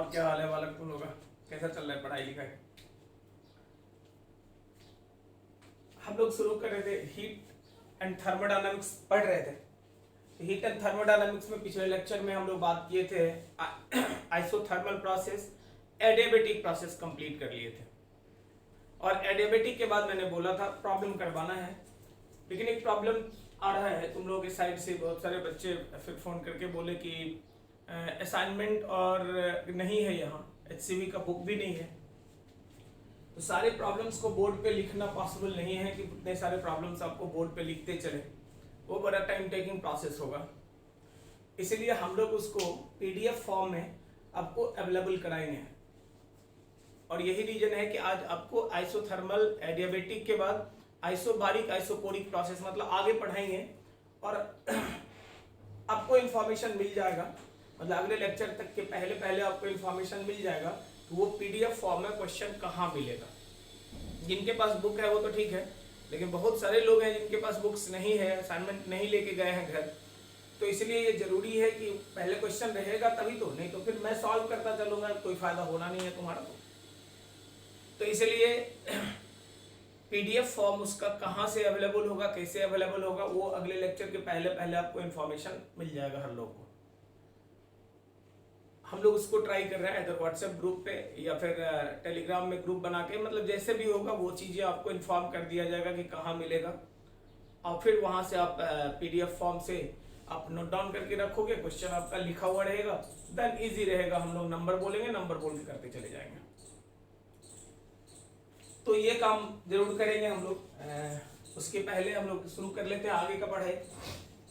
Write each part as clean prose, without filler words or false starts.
और क्या हाल है बालक तुम लोग का? कैसा चल रहा है पढ़ाई लिखाई? हम लोग शुरू कर रहे थे हीट एंड थर्मोडायनामिक्स पढ़ रहे थे। हीट एंड थर्मोडायनामिक्स में पिछले लेक्चर में हम लोग बात किए थे isothermal process, adiabatic process complete कर लिए थे। और एडियाबेटिक के बाद मैंने बोला था प्रॉब्लम करवाना है, लेकिन एक प्रॉब्लम आ रहा है तुम लोगों के साइड से। बहुत सारे बच्चे फिर फोन करके बोले कि असाइनमेंट और नहीं है, यहाँ HCV का बुक भी नहीं है, तो सारे प्रॉब्लम्स को बोर्ड पे लिखना पॉसिबल नहीं है कि इतने सारे प्रॉब्लम्स आपको बोर्ड पे लिखते चले, वो बड़ा टाइम टेकिंग प्रोसेस होगा। इसीलिए हम लोग उसको PDF फॉर्म में आपको अवेलेबल कराएंगे। और यही रीजन है कि आज आपको आइसोथर्मल एडियाबेटिक के बाद आइसोबारिक आइसोपोरिक प्रोसेस मतलब आगे पढ़ाएंगे और आपको इंफॉर्मेशन मिल जाएगा, मतलब अगले लेक्चर तक के पहले आपको इंफॉर्मेशन मिल जाएगा तो वो PDF फॉर्म में क्वेश्चन कहाँ मिलेगा। जिनके पास बुक है वो तो ठीक है, लेकिन बहुत सारे लोग हैं जिनके पास बुक्स नहीं है, असाइनमेंट नहीं लेके गए हैं घर, तो इसलिए ये जरूरी है कि पहले क्वेश्चन रहेगा तभी तो, नहीं तो फिर मैं सॉल्व करता चलूंगा, कोई फायदा होना नहीं है तुम्हारा। तो इसलिए PDF फॉर्म उसका कहाँ से अवेलेबल होगा, कैसे अवेलेबल होगा, वो अगले लेक्चर के पहले आपको इन्फॉर्मेशन मिल जाएगा हर लोग को। हम लोग उसको ट्राई कर रहे हैं इधर व्हाट्सएप ग्रुप पे या फिर टेलीग्राम में ग्रुप बना के, मतलब जैसे भी होगा वो चीज़ें आपको इन्फॉर्म कर दिया जाएगा कि कहाँ मिलेगा, और फिर वहाँ से आप PDF फॉर्म से आप नोट डाउन करके रखोगे, क्वेश्चन आपका लिखा हुआ रहेगा, देन इजी रहेगा। हम लोग नंबर बोलेंगे, नंबर बोल के करते चले जाएंगे। तो ये काम जरूर करेंगे हम लोग। उसके पहले हम लोग शुरू कर लेते हैं आगे का पढ़ाई।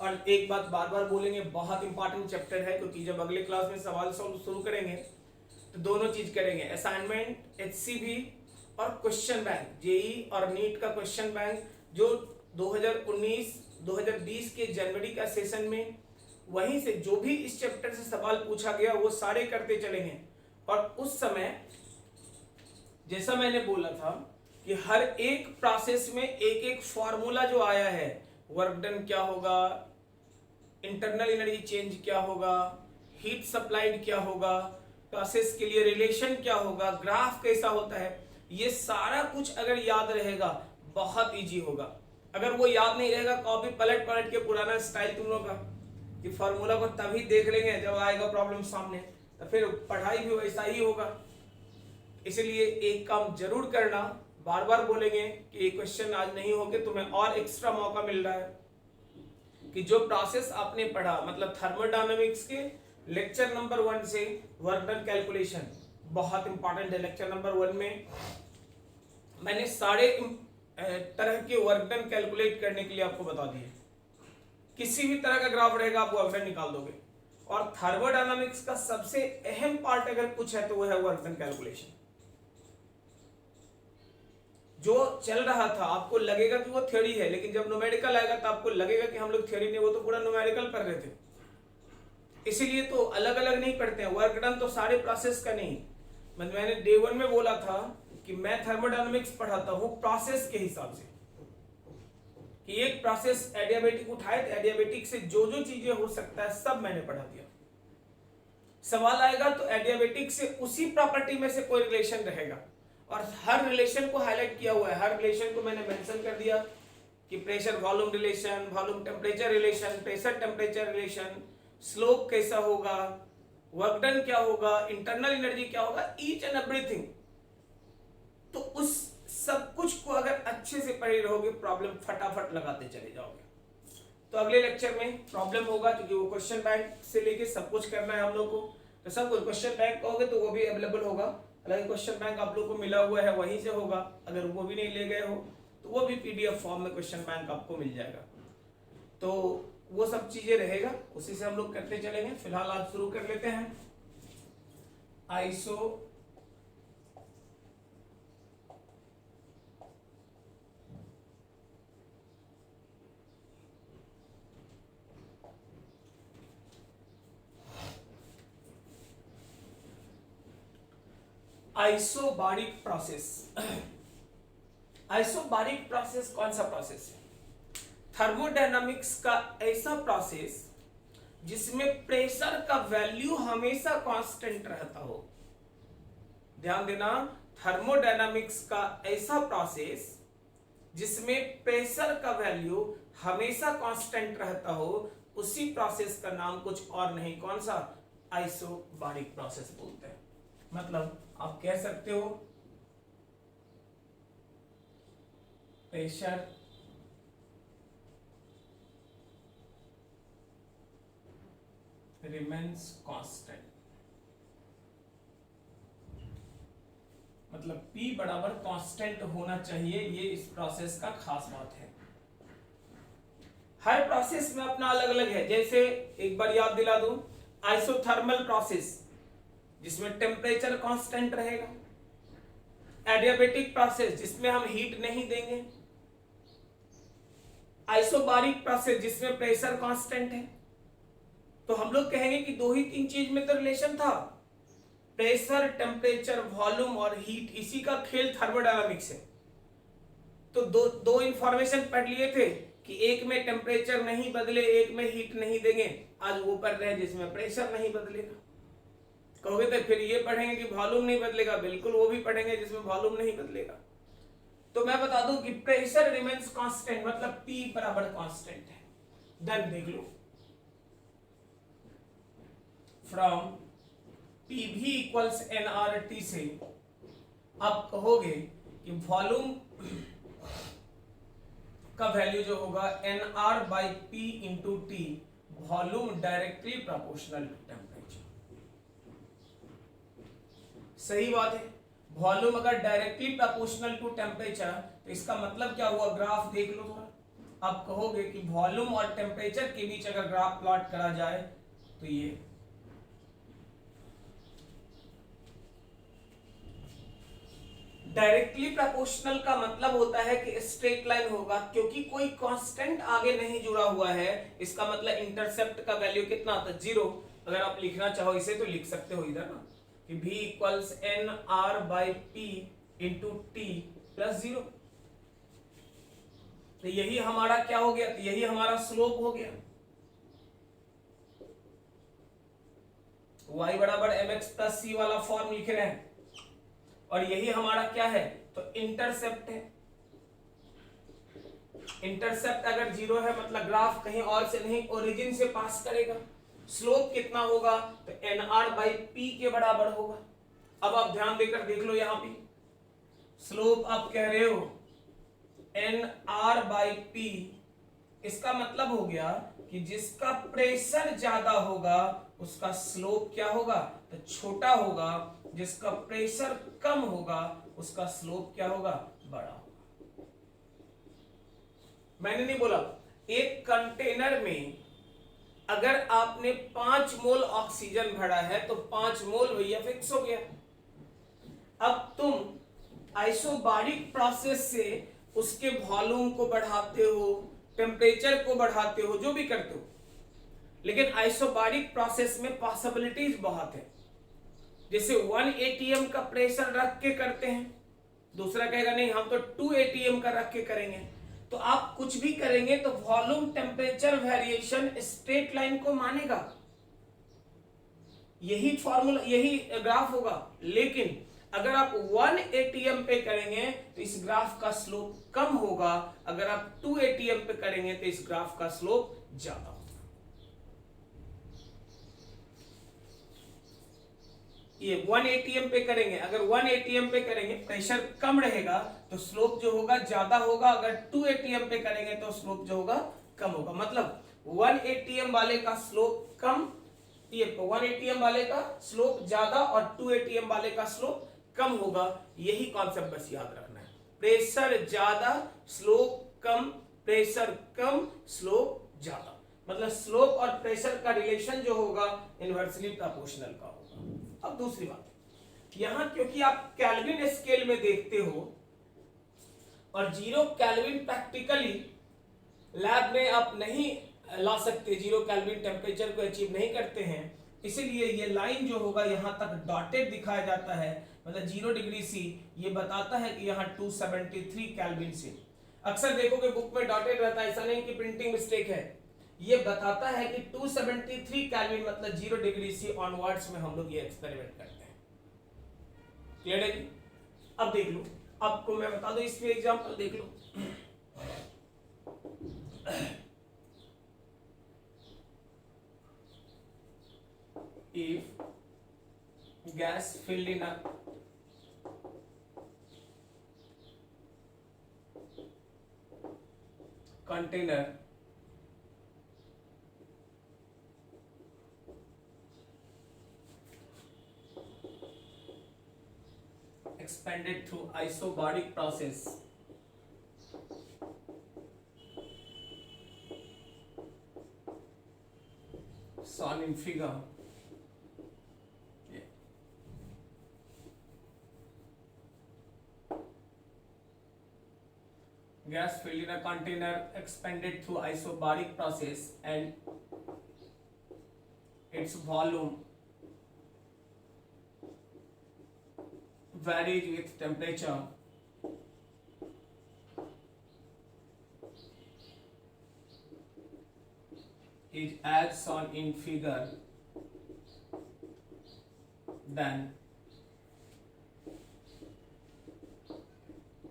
और एक बात बार बार बोलेंगे, बहुत इंपॉर्टेंट चैप्टर है, क्योंकि जब अगले क्लास में सवाल सॉल्व शुरू करेंगे तो दोनों चीज करेंगे, असाइनमेंट, HCV और क्वेश्चन बैंक, JEE और नीट का क्वेश्चन बैंक, जो 2019-2020 के जनवरी का सेशन में वहीं से जो भी इस चैप्टर से सवाल पूछा गया वो सारे करते चलेंगे। और उस समय जैसा मैंने बोला था कि हर एक प्रोसेस में एक एक फॉर्मूला जो आया है, वर्क डन क्या होगा, इंटरनल एनर्जी चेंज क्या होगा, हीट सप्लाइड क्या होगा, प्रोसेस के लिए रिलेशन क्या होगा, ग्राफ कैसा होता है, ये सारा कुछ अगर याद रहेगा बहुत इजी होगा। अगर वो याद नहीं रहेगा, कॉपी पलट के पुराना स्टाइल तुम लोग का कि फॉर्मूला को तभी देख लेंगे जब आएगा प्रॉब्लम सामने, तो फिर पढ़ाई भी वैसा ही होगा। इसलिए एक काम जरूर करना, बार बार बोलेंगे कि ये क्वेश्चन आज नहीं होंगे, तुम्हें और एक्स्ट्रा मौका मिल रहा है कि जो प्रोसेस आपने पढ़ा, मतलब थर्मोडायनामिक्स के लेक्चर नंबर 1 से वर्क डन कैलकुलेशन बहुत इंपॉर्टेंट है। लेक्चर नंबर 1 में मैंने सारे तरह के वर्क डन कैलकुलेट करने के लिए आपको बता दिए। किसी भी तरह का ग्राफ रहेगा आप वर्क डन निकाल दोगे। और थर्मोडायनामिक्स का सबसे अहम पार्ट अगर कुछ है तो वो है वर्क डन कैलकुलेशन। जो चल रहा था आपको लगेगा कि वो थ्योरी है, लेकिन जब न्यूमेरिकल आएगा तो आपको लगेगा कि हम लोग थ्योरी नहीं, वो तो पूरा न्यूमेरिकल पढ़ रहे थे। इसीलिए तो अलग अलग नहीं पढ़ते हैं। वर्क डन तो सारे प्रोसेस का नहीं, मैंने डे 1 में बोला था कि मैं थर्मोडायनामिक्स पढ़ाता हूं प्रोसेस के हिसाब से, कि एक प्रोसेस एडियाबेटिक उठाए तो एडियाबेटिक से जो जो चीजें हो सकता है सब मैंने पढ़ा दिया। सवाल आएगा तो एडियाबेटिक से उसी प्रॉपर्टी में से कोई रिलेशन रहेगा, और हर रिलेशन को हाईलाइट किया हुआ है। हर रिलेशन को मैंने मेंशन कर दिया कि pressure volume relation, volume temperature relation, pressure temperature relation, slope कैसा होगा, वर्क डन क्या होगा, इंटरनल एनर्जी क्या होगा, ईच एंड एवरीथिंग। तो उस सब कुछ को अगर अच्छे से पढ़े रहोगे, प्रॉब्लम फटाफट लगाते चले जाओगे। तो अगले लेक्चर में प्रॉब्लम होगा, क्योंकि वो क्वेश्चन बैंक से लेके सब कुछ करना है हम लोग को, तो सब कुछ क्वेश्चन बैंक कहोगे तो वो भी अवेलेबल होगा। हालांकि क्वेश्चन बैंक आप लोग को मिला हुआ है वहीं से होगा, अगर वो भी नहीं ले गए हो तो वो भी PDF फॉर्म में क्वेश्चन बैंक आपको मिल जाएगा। तो वो सब चीजें रहेगा, उसी से हम लोग करते चलेंगे। फिलहाल आज शुरू कर लेते हैं आइसोबारिक प्रोसेस। आइसोबारिक प्रोसेस कौन सा प्रोसेस है? थर्मोडायनामिक्स का ऐसा प्रोसेस जिसमें प्रेशर का वैल्यू हमेशा कांस्टेंट रहता हो। ध्यान देना, थर्मोडायनामिक्स का ऐसा प्रोसेस जिसमें प्रेशर का वैल्यू हमेशा कांस्टेंट रहता हो, उसी प्रोसेस का नाम कुछ और नहीं, कौन सा, आइसोबारिक प्रोसेस बोलते हैं। मतलब आप कह सकते हो प्रेशर रिमेन्स कांस्टेंट, मतलब P बराबर कांस्टेंट होना चाहिए, ये इस प्रोसेस का खास बात है। हर प्रोसेस में अपना अलग अलग है। जैसे एक बार याद दिला दूं, आइसोथर्मल प्रोसेस जिसमें टेम्परेचर कांस्टेंट रहेगा, एडियाबेटिक प्रोसेस जिसमें हम हीट नहीं देंगे, आइसोबारिक प्रोसेस जिसमें प्रेशर कांस्टेंट है। तो हम लोग कहेंगे कि दो ही तीन चीज में तो रिलेशन था, प्रेशर, टेम्परेचर, वॉल्यूम और हीट, इसी का खेल थर्मोडायनामिक्स है। तो दो इंफॉर्मेशन पढ़ लिए थे कि एक में टेम्परेचर नहीं बदले, एक में हीट नहीं देंगे। आज वो पढ़ रहे हैं जिसमें प्रेशर नहीं बदलेगा। कहोगे तो फिर ये पढ़ेंगे कि वॉल्यूम नहीं बदलेगा, बिल्कुल वो भी पढ़ेंगे जिसमें वॉल्यूम नहीं बदलेगा। तो मैं बता दूं कि प्रेशर रिमेन्स कांस्टेंट मतलब P बराबर कांस्टेंट है। देन देख लो, फ्रॉम PV इक्वल्स nRT से आप कहोगे कि वॉल्यूम का वैल्यू जो होगा nR/P into T, volume directly proportional to temperature. सही बात है, वॉल्यूम अगर डायरेक्टली प्रोपोर्शनल टू टेम्परेचर तो इसका मतलब क्या हुआ, ग्राफ देख लो थोड़ा। आप कहोगे कि वॉल्यूम और टेम्परेचर के बीच अगर ग्राफ प्लॉट करा जाए तो ये डायरेक्टली प्रोपोर्शनल का मतलब होता है कि स्ट्रेट लाइन होगा, क्योंकि कोई कांस्टेंट आगे नहीं जुड़ा हुआ है। इसका मतलब इंटरसेप्ट का वैल्यू कितना आता है, 0। अगर आप लिखना चाहो इसे तो लिख सकते हो इधर ना कि V equals nR/P into T plus 0। तो यही हमारा क्या हो गया, यही हमारा स्लोप हो गया। y बराबर mx प्लस c वाला फॉर्म लिख रहे हैं, और यही हमारा क्या है, तो इंटरसेप्ट है। इंटरसेप्ट अगर 0 है मतलब ग्राफ कहीं और से नहीं, ओरिजिन से पास करेगा। स्लोप कितना होगा, तो nR/P के बराबर होगा। अब आप ध्यान देकर देख लो, यहां पे स्लोप आप कह रहे हो nR/P, इसका मतलब हो गया कि जिसका प्रेशर ज्यादा होगा उसका स्लोप क्या होगा, तो छोटा होगा। जिसका प्रेशर कम होगा उसका स्लोप क्या होगा, बड़ा होगा। मैंने नहीं बोला, एक कंटेनर में अगर आपने 5 मोल ऑक्सीजन भरा है तो 5 मोल भैया फिक्स हो गया। अब तुम आइसोबारिक प्रोसेस से उसके वॉल्यूम को बढ़ाते हो, टेम्परेचर को बढ़ाते हो, जो भी करते हो, लेकिन आइसोबारिक प्रोसेस में पॉसिबिलिटीज बहुत है। जैसे 1 atm का प्रेशर रख के करते हैं, दूसरा कहेगा नहीं हम तो 2 atm का रख के करेंगे। तो आप कुछ भी करेंगे तो volume temperature variation straight line को मानेगा, यही फॉर्मूला, यही ग्राफ होगा। लेकिन अगर आप 1 atm पे करेंगे तो इस ग्राफ का स्लोप कम होगा, अगर आप 2 atm पे करेंगे तो इस ग्राफ का स्लोप ज्यादा होगा। ये 1 atm पे करेंगे, अगर 1 atm पे करेंगे प्रेशर कम रहेगा तो स्लोप जो होगा ज्यादा होगा, अगर 2 atm पे करेंगे तो स्लोप जो होगा कम होगा। मतलब 1 atm वाले का स्लोप कम, ये 1 atm वाले का स्लोप ज्यादा और 2 atm वाले का स्लोप कम होगा। यही कॉन्सेप्ट बस याद रखना है, प्रेशर ज्यादा स्लोप कम, प्रेशर कम स्लोप ज्यादा। मतलब स्लोप और प्रेशर का रिलेशन जो होगा इनवर्सली प्रोपोर्शनल का होगा। अब दूसरी बात, यहां क्योंकि आप केल्विन स्केल में देखते हो और 0 केल्विन प्रैक्टिकली लैब में आप नहीं ला सकते, 0 केल्विन टेम्परेचर को अचीव नहीं करते हैं, इसीलिए ये लाइन जो होगा यहां तक डॉटेड दिखाया जाता है। मतलब 0 डिग्री C ये बताता है कि यहाँ 273 केल्विन से। अक्सर देखोगे बुक में डॉटेड रहता है, ऐसा नहीं कि प्रिंटिंग मिस्टेक है, ये बताता है कि 273 केल्विन मतलब 0 डिग्री C ऑनवर्ड्स में हम लोग ये एक्सपेरिमेंट करते हैं। क्लियर है जी? अब देख लो, आपको मैं बता दूं इस पे एग्जांपल देख लो। if gas filled in a container expanded through isobaric process shown in figure, gas filled in a container expanded through isobaric process and its volume varies with temperature is as shown in figure, then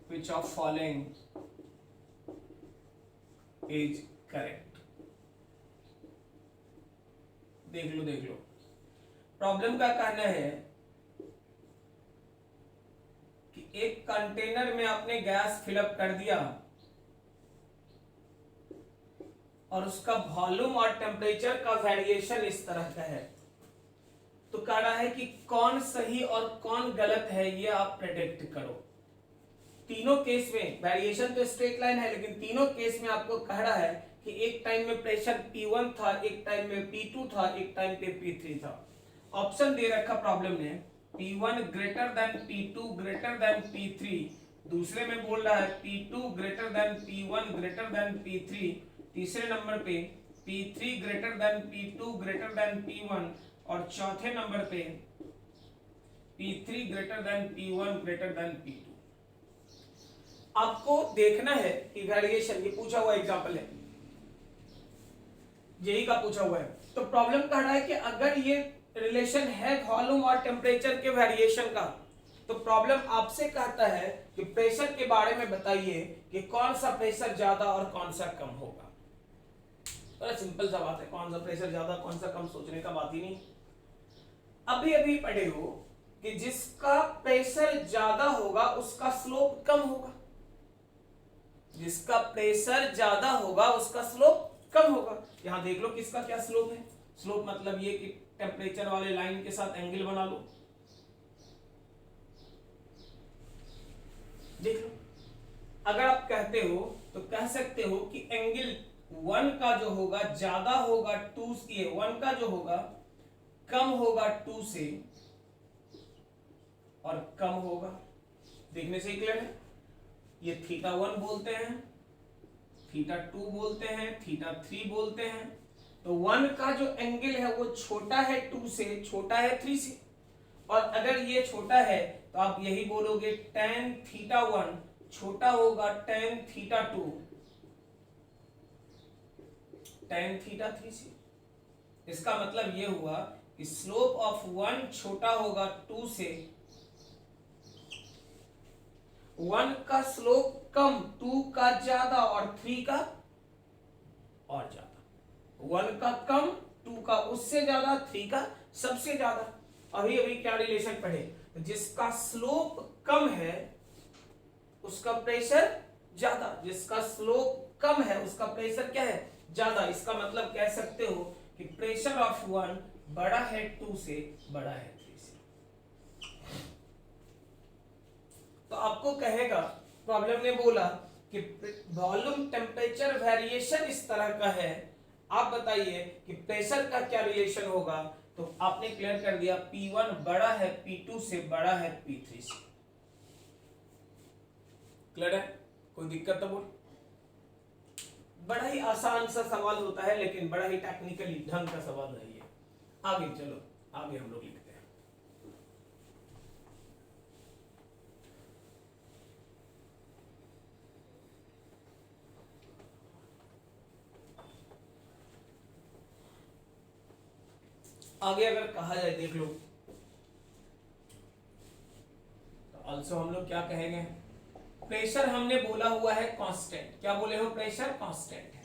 which of following is correct? देख लो problem का कहना है कि एक container में आपने gas fill up कर दिया और उसका वॉल्यूम और टेम्परेचर का वेरिएशन इस तरह का है, तो कह रहा है कि कौन सही और कौन गलत है ये आप प्रेडिक्ट करो। तीनों केस में वेरिएशन तो स्ट्रेट लाइन है, लेकिन तीनों केस में आपको कह रहा है कि एक टाइम में प्रेशर P1 था, एक टाइम में P2 था, एक टाइम पे P3 था। ऑप्शन दे रखा प्रॉब्लम ने P1 greater than P2 greater than P3, दूसरे में बोल रहा है P2 greater than P1 greater than P3, तीसरे नंबर पे P3 greater than P2 greater than P1 और चौथे नंबर पे P3 greater than P1 greater than P2। आपको देखना है कि वेरिएशन, ये पूछा हुआ एग्जांपल है, यही का पूछा हुआ है। तो प्रॉब्लम कह रहा है कि अगर ये रिलेशन है वॉल्यूम और टेम्परेचर के वेरिएशन का, तो प्रॉब्लम आपसे कहता है कि प्रेशर के बारे में बताइए कि कौन सा प्रेशर ज्यादा और कौन सा कम होगा। बड़ा सिंपल सा बात है, कौन सा प्रेशर ज्यादा कौन सा कम सोचने का बात ही नहीं। अभी अभी पढ़े हो कि जिसका प्रेशर ज्यादा होगा उसका स्लोप कम होगा, जिसका प्रेशर ज्यादा होगा उसका स्लोप कम होगा। यहां देख लो किसका क्या स्लोप है। स्लोप मतलब ये कि टेम्परेचर वाले लाइन के साथ एंगल बना लो, देख लो। अगर आप कहते हो तो कह सकते हो कि एंगल 1 का जो होगा ज्यादा होगा 2 से, 1 का जो होगा कम होगा 2 से और कम होगा, देखने से ही क्लियर है। ये θ1 बोलते हैं, θ2 बोलते हैं, θ3 बोलते हैं। तो 1 का जो एंगल है वो छोटा है 2 से, छोटा है 3 से, और अगर ये छोटा है तो आप यही बोलोगे tan θ1 छोटा होगा tan θ2 tan θ3 से। इसका मतलब ये हुआ कि स्लोप ऑफ 1 छोटा होगा 2 से, 1 का स्लोप कम, 2 का ज्यादा और 3 का और ज्यादा। 1 का कम, 2 का उससे ज्यादा, 3 का सबसे ज्यादा। अभी अभी क्या रिलेशन पढ़े, जिसका स्लोप कम है उसका प्रेशर ज्यादा, जिसका स्लोप कम है उसका प्रेशर क्या है, ज्यादा। इसका मतलब कह सकते हो कि प्रेशर ऑफ 1 बड़ा है 2 से, बड़ा है 3 से। तो आपको कहेगा, प्रॉब्लम ने बोला कि वॉल्यूम टेम्परेचर वेरिएशन इस तरह का है, आप बताइए कि प्रेशर का क्या रिलेशन होगा। तो आपने क्लियर कर दिया P1 बड़ा है P2 से, बड़ा है P3 से। क्लियर है, कोई दिक्कत तो बोल। बड़ा ही आसान सा सवाल होता है, लेकिन बड़ा ही टेक्निकली ढंग का सवाल है ये। आगे चलो, आगे हम लोग लिखते हैं। आगे अगर कहा जाए, देख लो, ऑल्सो हम लोग क्या कहेंगे, प्रेशर हमने बोला हुआ है कांस्टेंट, क्या बोले हो, प्रेशर कांस्टेंट है।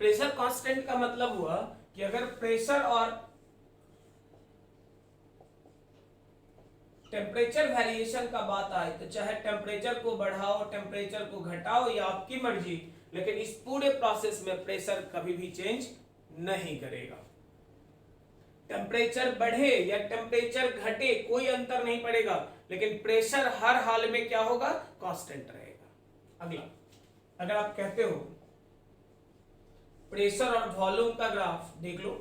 प्रेशर कांस्टेंट का मतलब हुआ कि अगर प्रेशर और टेम्परेचर वेरिएशन का बात आए तो चाहे टेम्परेचर को बढ़ाओ टेम्परेचर को घटाओ या आपकी मर्जी, लेकिन इस पूरे प्रोसेस में प्रेशर कभी भी चेंज नहीं करेगा। टेम्परेचर बढ़े या टेम्परेचर घटे कोई अंतर नहीं पड़ेगा, लेकिन प्रेशर हर हाल में क्या होगा, कांस्टेंट रहेगा। अगला, अगर आप कहते हो प्रेशर और वॉल्यूम का ग्राफ देख लो,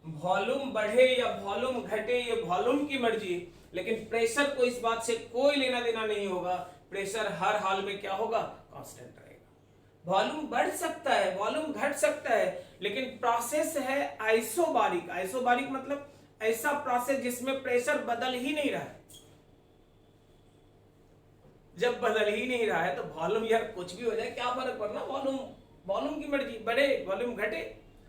वॉल्यूम बढ़े या वॉल्यूम घटे ये वॉल्यूम की मर्जी, लेकिन प्रेशर को इस बात से कोई लेना देना नहीं होगा, प्रेशर हर हाल में क्या होगा, कांस्टेंट रहेगा। वॉल्यूम बढ़ सकता है वॉल्यूम घट सकता है, लेकिन प्रोसेस है आइसोबारिक। आइसोबारिक मतलब ऐसा प्रोसेस जिसमें प्रेशर बदल ही नहीं रहा है। जब बदल ही नहीं रहा है तो वॉल्यूम यार कुछ भी हो जाए क्या फर्क पड़ना, वॉल्यूम की मर्जी, बढ़े वॉल्यूम घटे,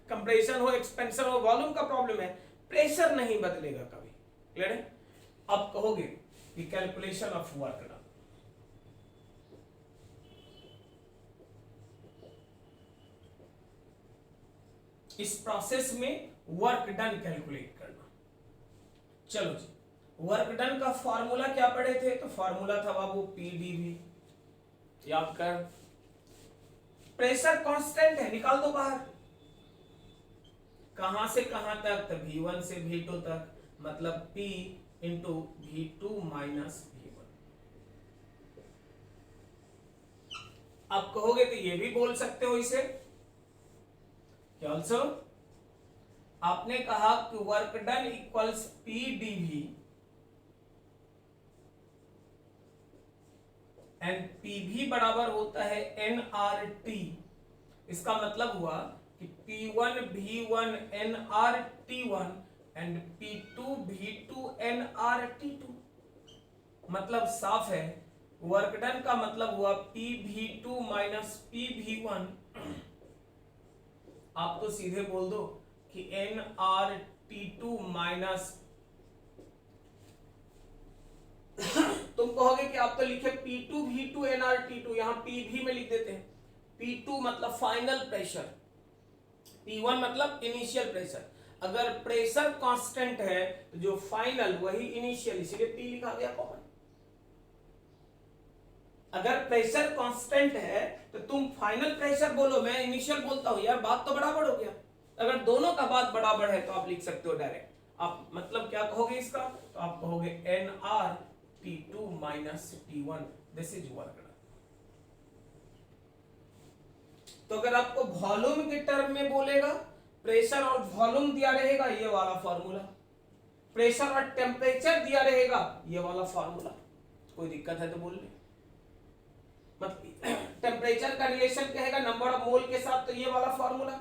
कंप्रेशन हो एक्सपेंशन हो, वॉल्यूम का प्रॉब्लम है, प्रेशर नहीं बदलेगा कभी। क्लियर है? आप कहोगे कि कैलकुलेशन ऑफ वर्क डन, इस प्रोसेस में वर्क डन कैलकुलेट करना। चलो जी, वर्क डन का फॉर्मूला क्या पढ़े थे, तो फॉर्मूला था बाबू पीडीवी, याद कर। प्रेशर कांस्टेंट है, निकाल दो बाहर, कहां से कहां तक, तो V1 से V2 तक, मतलब P into V2 minus V1। आप कहोगे तो ये भी बोल सकते हो इसे क्या, ऑल्सो आपने कहा कि work done equals PdV and PV बराबर होता है nRT। इसका मतलब हुआ कि P1 V1 nRT1 and P2 V2 nRT2। मतलब साफ है, वर्क डन का मतलब हुआ PV2 माइनस PV1। आप तो सीधे बोल दो कि nRT2 माइनस, तुम कहोगे कि आप तो लिखे P2 V2 nRT2, यहां PV में लिख देते हैं। P2 मतलब फाइनल प्रेशर, P1 मतलब इनिशियल प्रेशर। अगर प्रेशर कांस्टेंट है तो जो फाइनल वही इनिशियल, इसीलिए P लिखा गया कॉमन। अगर प्रेशर कांस्टेंट है तो तुम फाइनल प्रेशर बोलो, मैं इनिशियल बोलता हूं, यार बात तो बराबर हो गया। अगर दोनों का बात बराबर है तो आप लिख सकते हो डायरेक्ट। आप मतलब क्या कहोगे इसका, तो आप कहोगे nRT2 minus T1, this is work done. तो अगर आपको वॉल्यूम के टर्म में बोलेगा, प्रेशर और वॉल्यूम दिया रहेगा ये वाला फॉर्मूला, प्रेशर और टेम्परेचर दिया रहेगा ये वाला फॉर्मूला, कोई दिक्कत है तो बोल ले। मतलब टेम्परेचर का रिलेशन कहेगा नंबर ऑफ मोल के साथ तो ये वाला formula,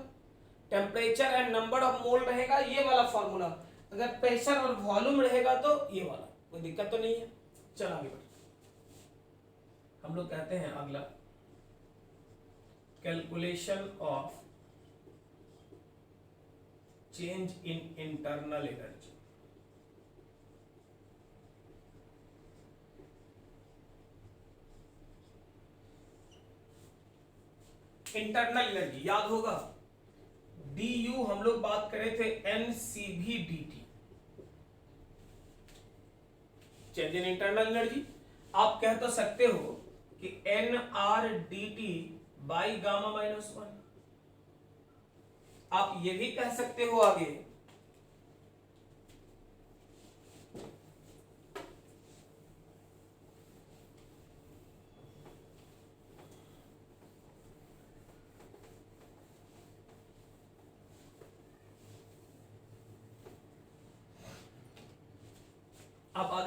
temperature and number of mole रहेगा ये वाला फॉर्मूला, अगर प्रेशर और वॉल्यूम रहेगा तो ये वाला, कोई दिक्कत तो नहीं है। चल आगे बढ़, हम लोग कहते हैं अगला calculation of change in internal energy. Internal energy याद होगा, du हम लोग बात करे थे NCV dt, change in internal energy. आप कह तो सकते हो कि nR dt by gamma minus 1। आप ये भी कह सकते हो आगे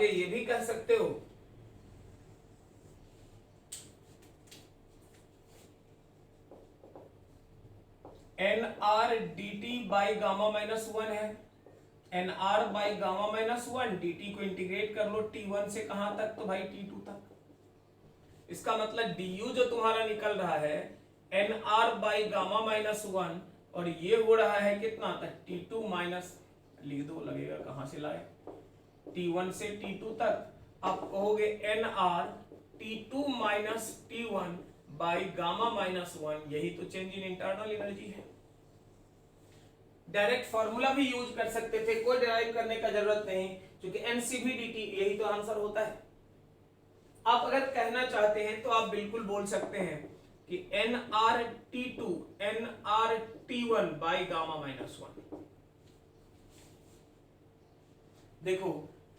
ये भी कह सकते हो nR dt by gamma minus 1 है, nR by gamma minus 1, dt को इंटीग्रेट कर लो T1 से कहां तक, तो भाई T2 तक। इसका मतलब du जो तुम्हारा निकल रहा है nR बाई गामा माइनस 1 और ये हो रहा है कितना तक, T2 माइनस लिख दो, लगेगा कहां से लाए, T1 से T2 तक आप कहोगे NR T2 minus T1 by gamma minus 1, यही तो चेंज इन इंटरनल एनर्जी है। डायरेक्ट फॉर्मूला भी यूज कर सकते थे, कोई डिराइव करने का जरूरत नहीं, क्योंकि NCV/dt यही तो आंसर होता है। आप अगर कहना चाहते हैं तो आप बिल्कुल बोल सकते हैं कि NRT2 NRT1 by gamma minus 1। देखो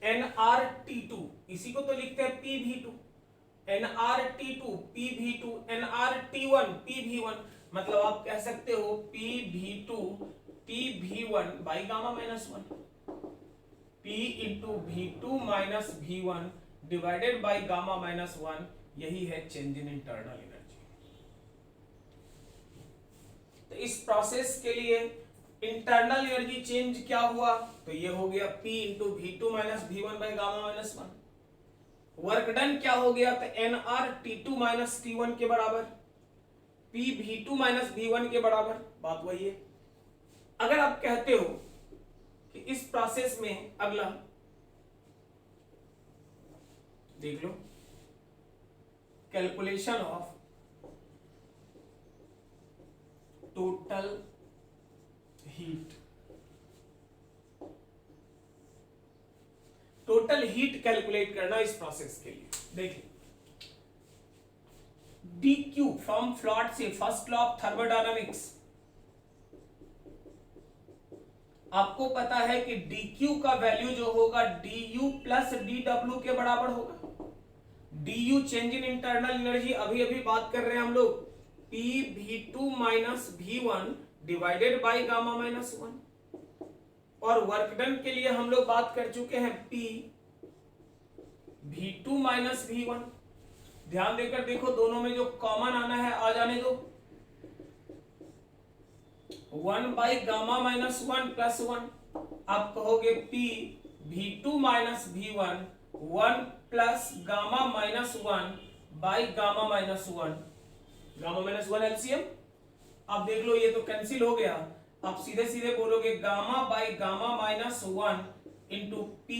NRT2 इसी को तो लिखते हैं PV2, NRT2 PV2, NRT1 PV1, मतलब आप कह सकते हो PV2 PV1 by gamma minus 1, P into V2 minus V1 divided by gamma minus 1, यही है चेंज इन इंटरनल एनर्जी। तो इस प्रोसेस के लिए इंटरनल एनर्जी चेंज क्या हुआ, तो ये हो गया P into V2 minus V1 by gamma minus 1। Work done क्या हो गया, तो NRT2 माइनस T1 के बराबर, P V2 माइनस V1 के बराबर, बात वही है। अगर आप कहते हो कि इस प्रोसेस में अगला देख लो, calculation of total heat, total heat calculate करना इस प्रोसेस के लिए। देखिए dq फ्रॉम फ्लॉट से फर्स्ट लॉ ऑफ थर्मोडायनामिक्स, आपको पता है कि dq का वैल्यू जो होगा du प्लस dw के बराबर होगा। du change in internal energy, अभी अभी बात कर रहे हैं हम लोग, P V2 minus V1 divided by gamma minus 1। और वर्क डन के लिए हम लोग बात कर चुके हैं P V2 माइनस V1। ध्यान देकर देखो, दोनों में जो कॉमन आना है आ जाने दो, 1 बाई गामा माइनस 1 प्लस 1, आप कहोगे P V2 minus V1 1 plus gamma minus 1 by gamma minus 1, gamma minus 1 LCM. आप देख लो ये तो कैंसिल हो गया, आप सीधे सीधे बोलोगे gamma by gamma minus 1 into P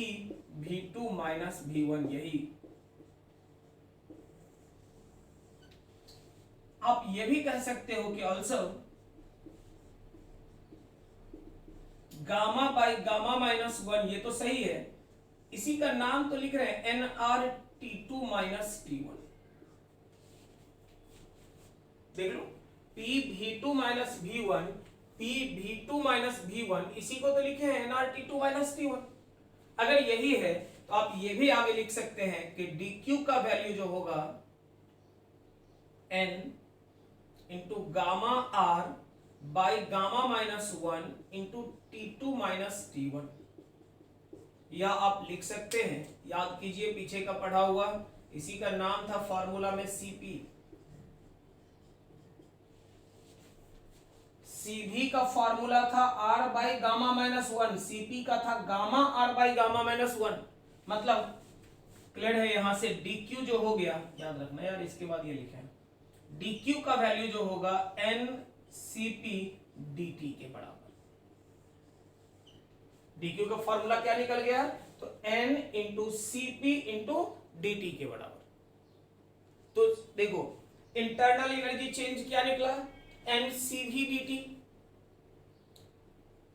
V2 minus V1, यही। आप ये भी कह सकते हो कि also gamma by gamma minus 1, ये तो सही है, इसी का नाम तो लिख रहे हैं NRT2 माइनस T1। देख लो P V2 minus V1, P V2 minus V1, इसी को तो लिखे हैं NRT2 माइनस T1। अगर यही है तो आप ये भी आगे लिख सकते हैं कि dq का वैल्यू जो होगा n into gamma r by gamma minus 1 into T2 minus T1, या आप लिख सकते हैं, याद कीजिए पीछे का पढ़ा हुआ, इसी का नाम था फॉर्मूला में Cp। Cv का फॉर्मूला था r by gamma minus 1, Cp का था gamma r by gamma minus 1। मतलब क्लियर है, यहां से dq जो हो गया, याद रखना यार, इसके बाद ये लिखा है dq का वैल्यू जो होगा NCp dt के बराबर। dq का फॉर्मूला क्या निकल गया, तो n into Cp into dt के बराबर। तो देखो इंटरनल एनर्जी चेंज क्या निकला, NCV dt,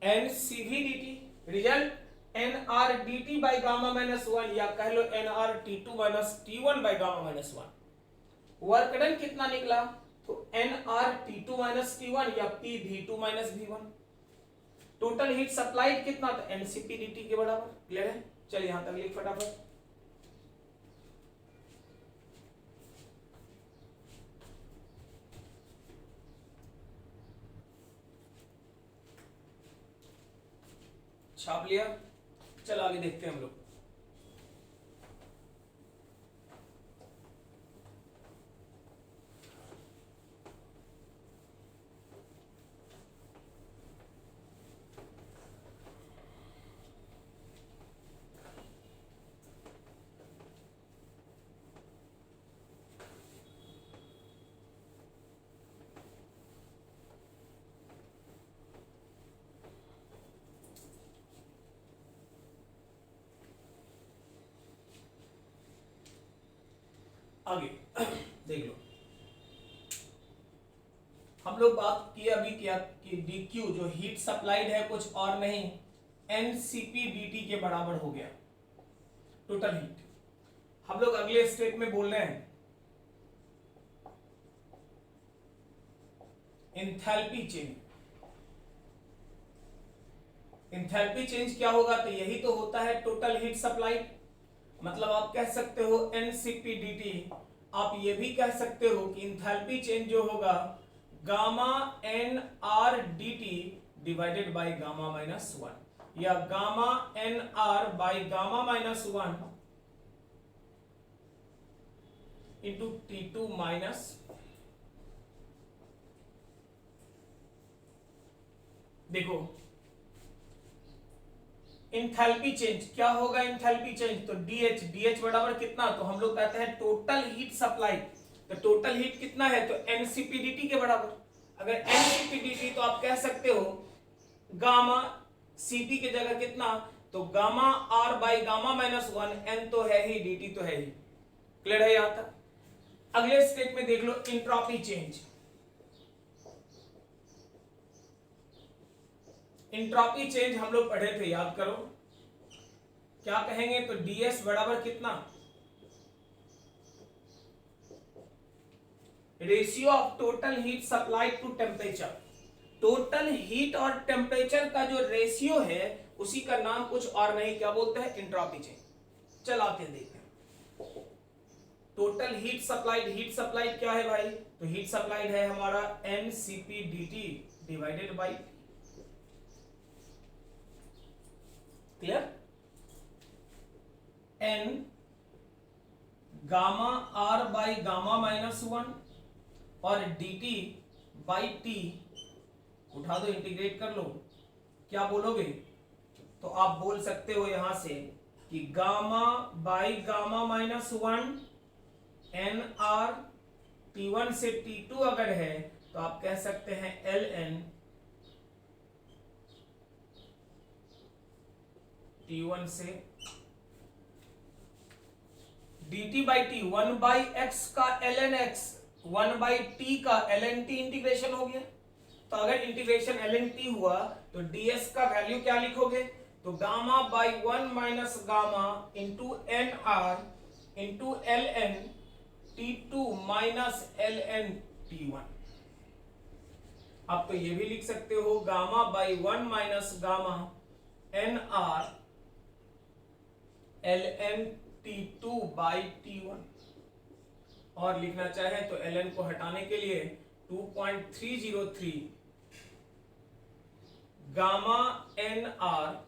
NCV dt, result NRdt by gamma minus 1, या कह लो NRT2 minus T1 by gamma minus 1। Work done कितना निकला, तो NRT2 माइनस T1 या PV2 minus V1। Total heat supplied कितना, तो NCP dt के बराबर। क्लियर है, चलिए यहां तक लिख फटाफट। छाप लिया, चल आगे देखते हैं हम लोग। आगे देख लो, हम लोग बात किए अभी क्या कि dq जो हीट सप्लाइड है कुछ और नहीं एनसीपी dt के बराबर हो गया टोटल हीट। हम लोग अगले स्टेप में बोल रहे हैं एंथैल्पी चेंज। एंथैल्पी चेंज क्या होगा, तो यही तो होता है टोटल हीट सप्लाई। मतलब आप कह सकते हो एनसीपी dt, आप ये भी कह सकते हो कि एंथैल्पी चेंज जो होगा gamma N R D T divided by gamma minus one, या gamma N R by gamma minus one into T2 minus. देखो इंथैल्पी चेंज क्या होगा, इंथैल्पी चेंज तो DH बराबर कितना, तो हम लोग कहते हैं टोटल हीट सप्लाई। तो टोटल हीट कितना है, तो एनसीपीडीटी के बराबर। अगर एनसीपीडीटी तो आप कह सकते हो गामा सीपी की जगह कितना, तो gamma R by gamma minus one, N तो है ही dt तो है ही। क्लियर है यहां तक। अगले स्टेप में देख लो इंट्रोपी चेंज। इंट्रोपी चेंज हम लोग पढ़े थे, याद करो क्या कहेंगे, तो ds बराबर कितना, ratio of total heat supplied to temperature. Total heat और टेम्परेचर का जो रेशियो है उसी का नाम कुछ और नहीं, क्या बोलते हैं, इंट्रोपी चेंज। चलाते देखते हैं टोटल हीट सप्लाइड क्या है भाई, तो हीट सप्लाइड है हमारा NCP dt divided by. Clear, N gamma R by gamma minus one और dt बाई टी, उठा दो इंटीग्रेट कर लो, क्या बोलोगे, तो आप बोल सकते हो यहां से कि gamma by gamma minus one N R T1 से T2 अगर है तो आप कह सकते हैं ln T1 से dt by T, 1 by x का ln x, 1 बाई t का ln t इंटीग्रेशन हो गया। तो अगर इंटीग्रेशन ln t हुआ तो ds का वैल्यू क्या लिखोगे, तो gamma by 1 minus gamma into N R into ln T2 minus ln T1। आप तो ये भी लिख सकते हो gamma by 1 minus gamma N R ln T2 by T1, और लिखना चाहे तो ln को हटाने के लिए 2.303 gamma N R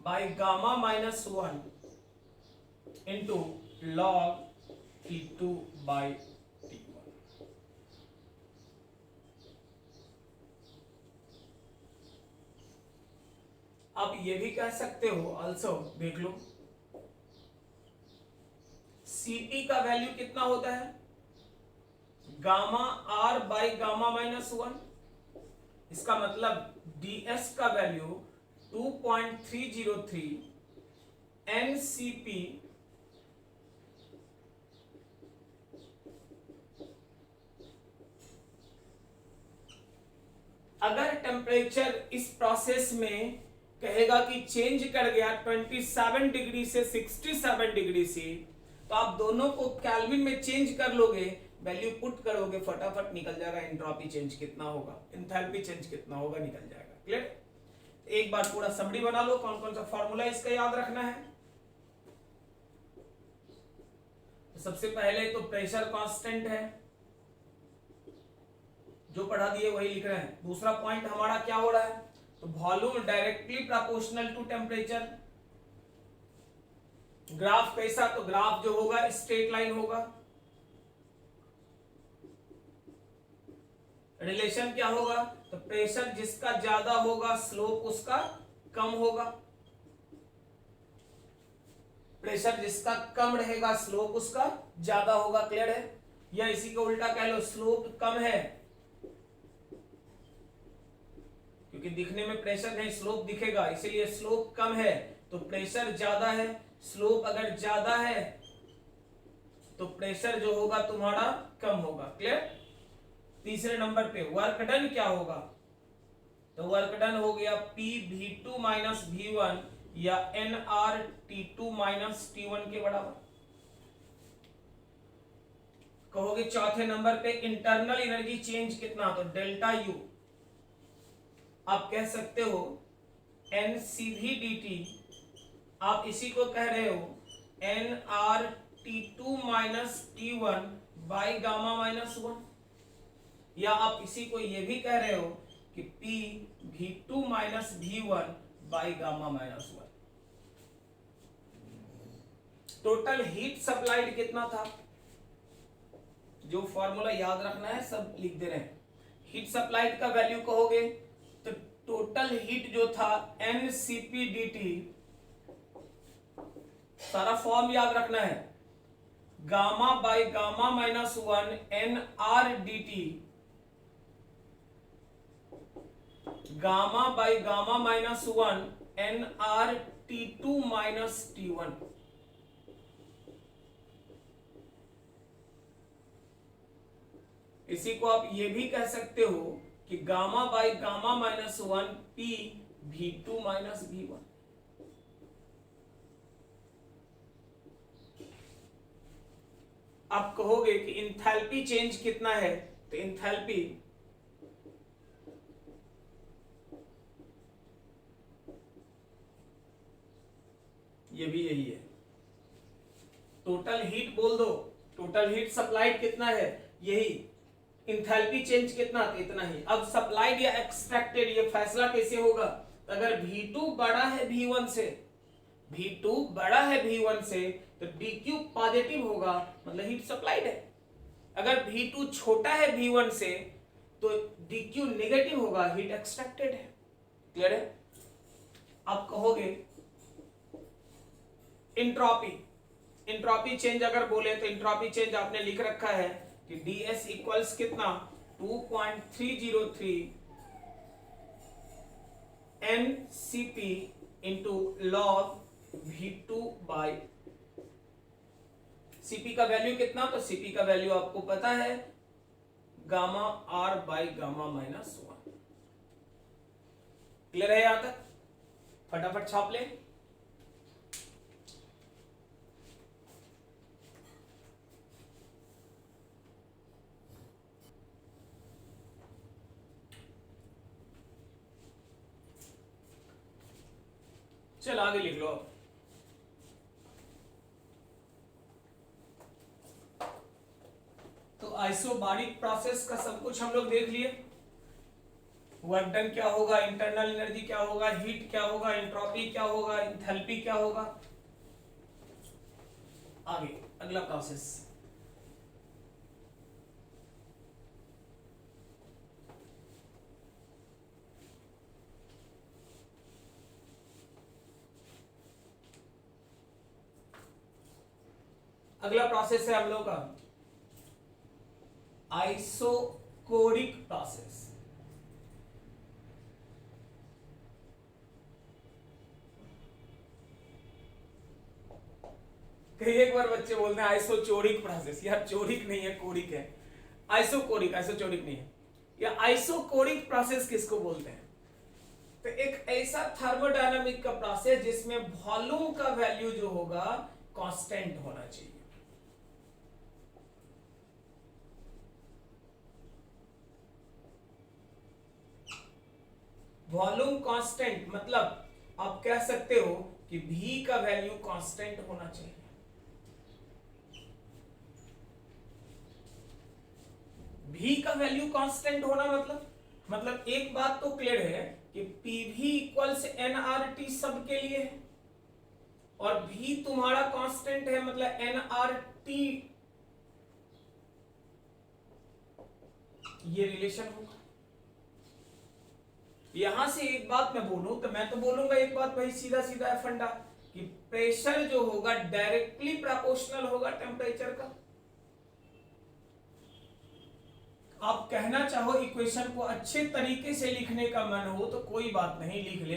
by gamma minus one into log T2 by T1। अब ये भी कह सकते हो ऑल्सो, देख लो Cp का वैल्यू कितना होता है, gamma R by gamma minus one. इसका मतलब ds का वैल्यू 2.303 NCP अगर टेम्परेचर इस प्रोसेस में कहेगा कि चेंज कर गया 27 डिग्री से 67 डिग्री से, तो आप दोनों को केल्विन में चेंज कर लोगे, वैल्यू पुट करोगे, फटाफट निकल जाएगा एंट्रोपी चेंज कितना होगा, एंथैल्पी चेंज कितना होगा, निकल जाएगा। क्लियर, एक बार पूरा समरी बना लो, कौन कौन सा फॉर्मूला इसका याद रखना है। तो सबसे पहले तो प्रेशर कांस्टेंट है, जो पढ़ा दिए वही लिख रहे हैं। दूसरा पॉइंट हमारा क्या हो रहा है, तो volume directly proportional to temperature. Graph कैसा, तो ग्राफ जो होगा स्ट्रेट लाइन होगा। रिलेशन क्या होगा, तो प्रेशर जिसका ज्यादा होगा स्लोप उसका कम होगा, प्रेशर जिसका कम रहेगा स्लोप उसका ज्यादा होगा। क्लियर है, या इसी को उल्टा कह लो, स्लोप कम है क्योंकि दिखने में प्रेशर नहीं स्लोप दिखेगा, इसीलिए स्लोप कम है तो प्रेशर ज्यादा है, स्लोप अगर ज्यादा है तो प्रेशर जो होगा तुम्हारा कम होगा। क्लियर? तीसरे नंबर पे वर्क डन क्या होगा, तो वर्क डन हो गया P V2 माइनस V1 या NR T2 माइनस T1 के बराबर। कहोगे चौथे नंबर पे इंटरनल एनर्जी चेंज कितना, तो डेल्टा U आप कह सकते हो NCV dt, आप इसी को कह रहे हो NR T2 minus T1 by gamma minus 1, या आप इसी को ये भी कह रहे हो कि P V2 minus V1 by gamma minus 1। Total heat supplied कितना था, जो फॉर्मूला याद रखना है सब लिख दे रहे हैं। हीट सप्लाइड का वैल्यू कहोगे तो टोटल हीट जो था NCP dt, सारा फॉर्म याद रखना है, gamma by gamma minus 1 NR dt, gamma by gamma minus 1 NR T2 minus T1। इसी को आप ये भी कह सकते हो कि gamma by gamma minus 1 P V2 minus V1। आप कहोगे कि इंथैल्पी चेंज कितना है, तो इंथैल्पी ये भी यही है, टोटल हीट बोल दो, टोटल हीट सप्लाइड कितना है यही, इंथैल्पी चेंज कितना, तो इतना ही। अब सप्लाइड या एक्सट्रैक्टेड ये फैसला कैसे होगा, अगर V2 बड़ा है V1 से, V2 बड़ा है V1 से तो dq पॉजिटिव होगा, मतलब हीट सप्लाइड है। अगर V2 छोटा है V1 से तो dq नेगेटिव होगा, हीट एक्सट्रैक्टेड है। क्लियर है? आप कहोगे इंट्रोपी, इंट्रोपी चेंज अगर बोले तो इंट्रोपी चेंज आपने लिख रखा है कि ds इक्वल्स कितना 2.303 NCP into log V2 by Cp का वैल्यू कितना, तो Cp का वैल्यू आपको पता है gamma R by gamma minus 1। Clear है यहां तक? फटाफट छाप ले। चल आगे लिख लो अब। तो आइसोबारिक प्रोसेस का सब कुछ हम लोग देख लिए। वर्क डन क्या होगा, इंटरनल एनर्जी क्या होगा, हीट क्या होगा, एंट्रोपी क्या होगा, एंथैल्पी क्या होगा। आगे अगला प्रोसेस, अगला प्रोसेस है हम लोग का आइसोकोरिक प्रोसेस। कई एक बार बच्चे बोलते हैं आइसोचोरिक प्रोसेस, यार चोरिक नहीं है कोरिक है, आइसोकोरिक, आइसोचोरिक नहीं है। या आइसोकोरिक प्रोसेस किसको बोलते हैं, तो एक ऐसा थर्मोडायनामिक का प्रोसेस जिसमें वॉल्यूम का वैल्यू जो होगा कांस्टेंट होना चाहिए। वॉल्यूम कांस्टेंट मतलब आप कह सकते हो कि V का वैल्यू कांस्टेंट होना चाहिए। V का वैल्यू कांस्टेंट होना मतलब एक बात तो क्लियर है कि PV इक्वल्स nRT सबके लिए है और V तुम्हारा कांस्टेंट है, मतलब nRT ये रिलेशन होगा। यहां से एक बात मैं बोलूं तो मैं तो बोलूंगा एक बात भाई सीधा सीधा है फंडा कि प्रेशर जो होगा डायरेक्टली प्रोपोर्शनल होगा टेम्परेचर का। आप कहना चाहो इक्वेशन को अच्छे तरीके से लिखने का मन हो तो कोई बात नहीं, लिख ले।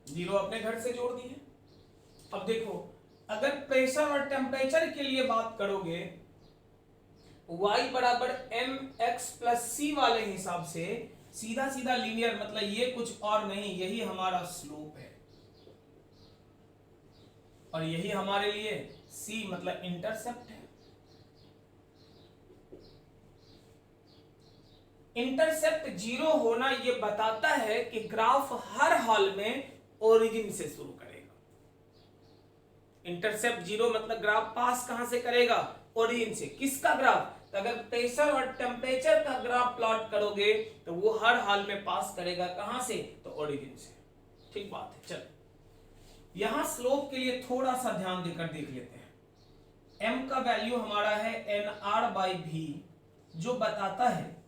जीरो अपने घर से जोड़ दिए। अब देखो, अगर प्रेशर और टेम्परेचर के लिए बात करोगे, y बराबर mx प्लस सी वाले हिसाब से सीधा सीधा लीनियर, मतलब ये कुछ और नहीं, यही हमारा स्लोप है और यही हमारे लिए c मतलब इंटरसेप्ट है। इंटरसेप्ट जीरो होना ये बताता है कि ग्राफ हर हाल में ओरिजिन से शुरू करेगा। इंटरसेप्ट जीरो मतलब ग्राफ पास कहां से करेगा? ओरिजिन से। किसका ग्राफ? तो अगर प्रेशर और टेम्परेचर का ग्राफ प्लॉट करोगे तो वो हर हाल में पास करेगा कहां से? तो ओरिजिन से। ठीक बात है। चलो यहां स्लोप के लिए थोड़ा सा ध्यान देकर देख लेते हैं। m का वैल्यू हमारा है nr/v, जो बताता है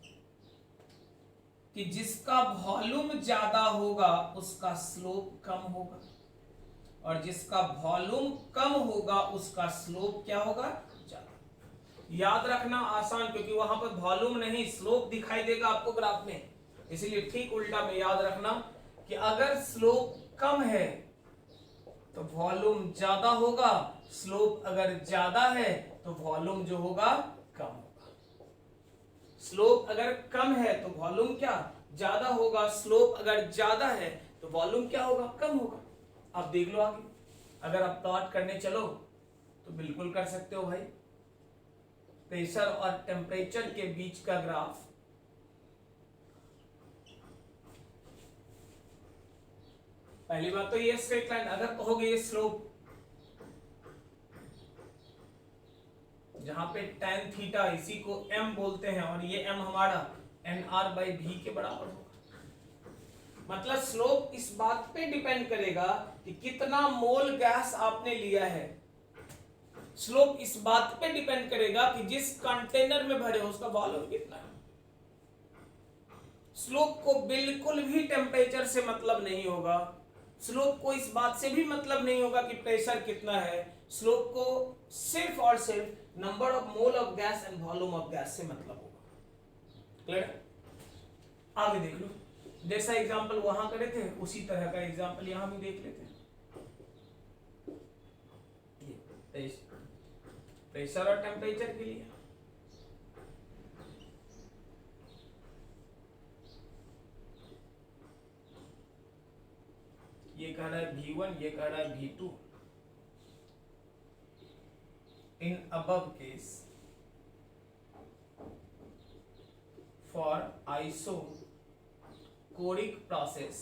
कि जिसका वॉल्यूम ज्यादा होगा उसका स्लोप कम होगा और जिसका वॉल्यूम कम होगा उसका स्लोप क्या होगा? ज्यादा। याद रखना आसान, क्योंकि वहां पर वॉल्यूम नहीं स्लोप दिखाई देगा आपको ग्राफ में, इसलिए ठीक उल्टा में याद रखना कि अगर स्लोप कम है तो वॉल्यूम ज्यादा होगा, स्लोप अगर ज्यादा है तो वॉल्यूम जो होगा कम होगा। स्लोप अगर कम है तो वॉल्यूम क्या? ज्यादा होगा। स्लोप अगर ज्यादा है तो वॉल्यूम क्या होगा? कम होगा। आप देख लो आगे, अगर आप प्लॉट करने चलो तो बिल्कुल कर सकते हो भाई। प्रेशर और टेम्परेचर के बीच का ग्राफ, पहली बात तो ये स्ट्रेट लाइन, अगर कहोगे ये स्लोप, जहां पे tan थीटा इसी को m बोलते हैं और ये m हमारा nr/v के बराबर होगा। मतलब स्लोप इस बात पे डिपेंड करेगा कि कितना मोल गैस आपने लिया है। स्लोप इस बात पे डिपेंड करेगा कि जिस कंटेनर में भरे हो उसका वॉल्यूम कितना है। स्लोप को बिल्कुल भी टेम्परेचर से मतलब नहीं होगा। स्लोप को इस बात से भी मतलब नहीं होगा कि प्रेशर कितना है। स्लोप को सिर्फ और सिर्फ number of mole of gas and volume of gas से मतलब होगा। क्लियर? आगे देख लो, जैसा एग्जांपल वहां करे थे उसी तरह का एग्जांपल यहां भी देख लेते हैं। प्रेशर और टेम्परेचर के लिए ये कह रहा है V1, ये कह रहा है V2। In above case for isocoric process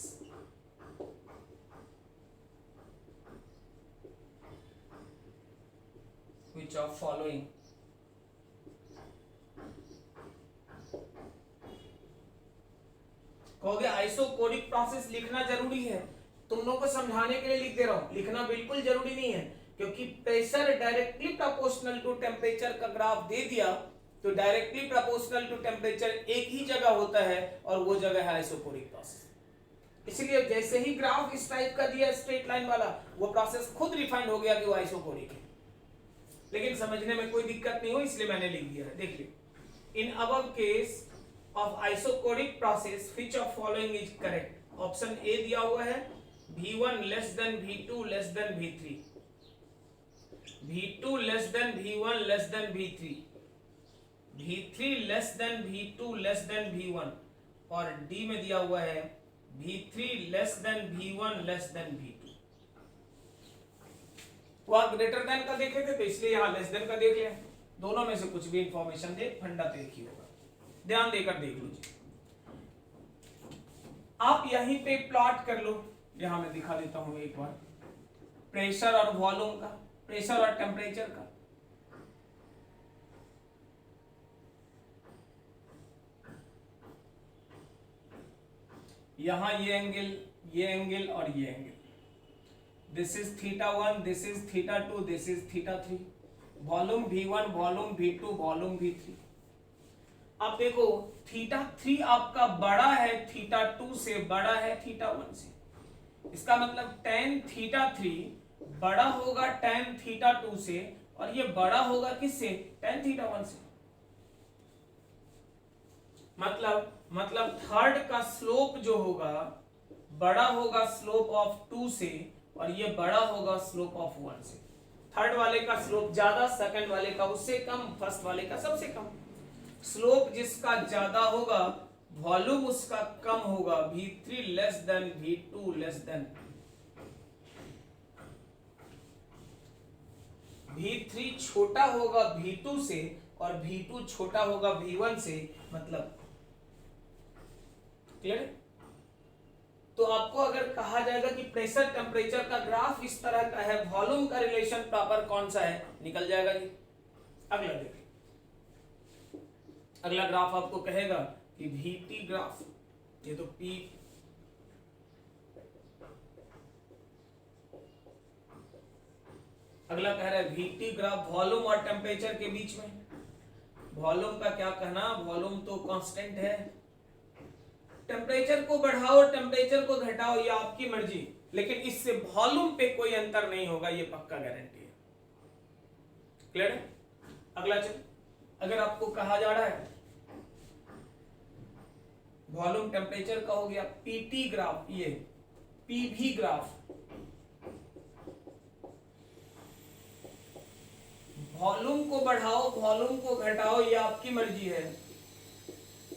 which of following कहोगे आइसोकोरिक प्रोसेस लिखना जरूरी है, तुम लोगों को समझाने के लिए लिख दे रहा हूं। लिखना बिल्कुल जरूरी नहीं है, क्योंकि pressure directly proportional to temperature का ग्राफ दे दिया तो डायरेक्टली प्रोपोर्शनल टू टेम्परेचर एक ही जगह होता है और वो जगह है आइसोकोरिक प्रोसेस। इसलिए जैसे ही ग्राफ इस टाइप का दिया स्ट्रेट लाइन वाला, वो प्रोसेस खुद रिफाइंड हो गया कि वो आइसोकोरिक है। लेकिन समझने में कोई दिक्कत नहीं हो इसलिए मैंने लिख दिया है। देखिए, in above case of isochoric process which of following is correct. Option A दिया हुआ है V1 less than V2 less than V3, V2 less than V1 less than V3, V3 less than V2 less than V1 और D में दिया हुआ है V3 less than V1 less than V2। वहां greater than का देखे थे तो इसलिए यहां लेस देन का देख लिया। दोनों में से कुछ भी इंफॉर्मेशन दे, फंडा तो एक ही होगा। ध्यान देकर देख लीजिए। आप यहीं पे प्लॉट कर लो, यहां मैं दिखा देता हूं एक बार प्रेशर और वॉल्यूम का, प्रेशर और टेम्परेचर का। यहां ये एंगल और ये angle, this is θ1, this is θ2, this is θ3। Volume V1, volume V2, volume V3। अब देखो θ3 आपका बड़ा है θ2 से, बड़ा है θ1 से। इसका मतलब tan θ3 बड़ा होगा tan θ2 से और ये बड़ा होगा किससे, tan थीटा 1 से। मतलब थर्ड का स्लोप जो होगा बड़ा होगा स्लोप ऑफ 2 से, और ये बड़ा होगा स्लोप ऑफ 1 से। थर्ड वाले का स्लोप ज्यादा, सेकंड वाले का उससे कम, फर्स्ट वाले का सबसे कम। स्लोप जिसका ज्यादा होगा वॉल्यूम उसका कम होगा, V3 less than V2 less than V3 छोटा होगा V2 से और V2 छोटा होगा V1 से, मतलब क्लियर है। तो आपको अगर कहा जाएगा कि प्रेशर टेम्परेचर का ग्राफ इस तरह का है, वॉल्यूम का रिलेशन प्रॉपर कौन सा है, निकल जाएगा जी। अगला देखिए, अगला ग्राफ आपको कहेगा कि VT ग्राफ, ये तो P अगला कह रहा है VT ग्राफ वॉल्यूम और टेम्परेचर के बीच में। वॉल्यूम का क्या कहना, वॉल्यूम तो कांस्टेंट है, टेम्परेचर को बढ़ाओ टेम्परेचर को घटाओ ये आपकी मर्जी, लेकिन इससे वॉल्यूम पे कोई अंतर नहीं होगा, ये पक्का गारंटी है। क्लियर है। अगला चल, अगर आपको कहा जा रहा है वॉल्यूम टेम्परेचर का हो गया पीटी ग्राफ, ये पीवी ग्राफ, वॉल्यूम को बढ़ाओ वॉल्यूम को घटाओ ये आपकी मर्जी है,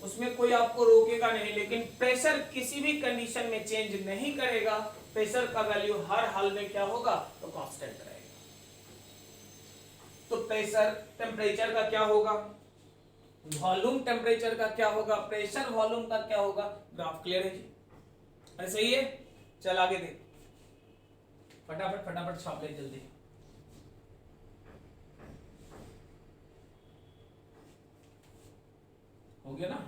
उसमें कोई आपको रोकेगा नहीं, लेकिन प्रेशर किसी भी कंडीशन में चेंज नहीं करेगा। प्रेशर का वैल्यू हर हाल में क्या होगा, तो कांस्टेंट रहेगा। तो प्रेशर टेम्परेचर का क्या होगा, वॉल्यूम टेम्परेचर का क्या होगा, प्रेशर वॉल्यूम का क्या होगा। ग्राफ क्लियर है जी, ऐसे ही है। चल आगे देख, फटाफट फटाफट छाप ले जल्दी। हो गया ना।